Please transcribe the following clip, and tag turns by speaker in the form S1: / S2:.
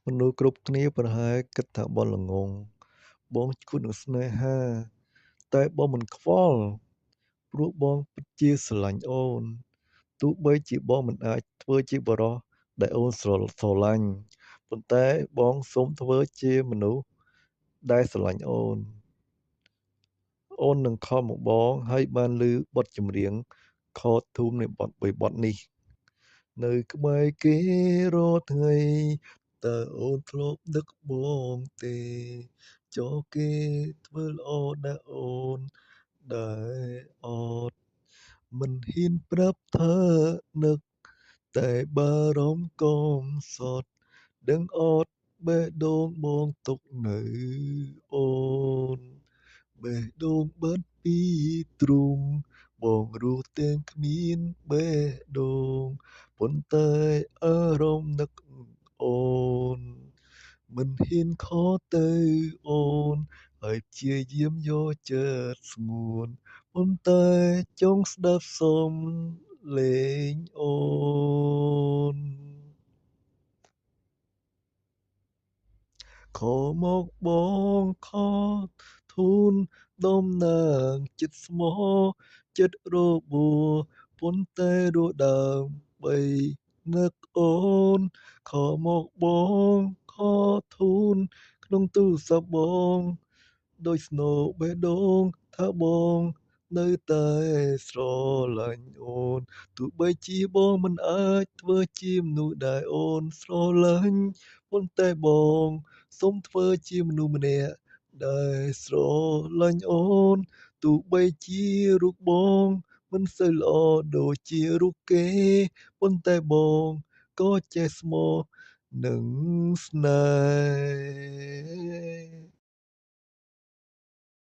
S1: មនុស្សគ្រប់គ្នាប្រហែលគិតថាបនល្ងង់បងឈួតនឹងស្នេហាតែបងមិនខ្វល់ព្រោះបងពិតជាស្រឡាញ់អូនទោះបីជាបងមិនអាចធ្វើជាបរិសដែលអូនស្រឡាញ់ប៉ុន្តែបងសូមធ្វើជាមនុស្សដែលស្រឡាញ់អូនអូននឹងខំមកបងហើយបានឮបទចម្រៀងខធូមនៃបទនេះនៅក្បែរគេរាល់ថ្ងៃតើអូនធ្លាប់នឹកបងទេចុះគេធ្វើល្អណាស់អូនដែលអត់មិនហ៊ានប្រាប់ថានឹកតែបារម្ភកុំសត់ដឹងអត់បេះដូងបងទុកនៅអូនបេះដូងបាត់ពីទ្រូងបងរស់ទាំងគ្មានបេះដូងប៉ុន្តែអារម្មណ៍នឹកអូនមិនហ៊ានខកទៅអូនហើយព្យាយាមយកចិត្តស្ងួនប៉ុន្តែចង់ស្ដាប់សំឡេងអូនខកមកបងខកធូនដំណាងចិត្តស្មោះចិត្តរបួសប៉ុន្តែរស់ដើម្បីនឹកអូនខកមកបងខកធូនក្នុងទូរស័ព្ទបងដូចស្នូបេះដូងថាបងនៅតែស្រឡាញ់អូនទោះបីជាបងមិនអាចធ្វើជាមនុស្សដែលអូនស្រឡាញ់ប៉ុន្តែបងសូមធ្វើជាមនុស្សម្នាក់ដែលស្រឡាញ់អូនទោះបីជារូបបងមិនសូវល្អដូចជារូបគេប៉ុន្តែបងក៏ចេះស្មោះនឹងស្នេហ៍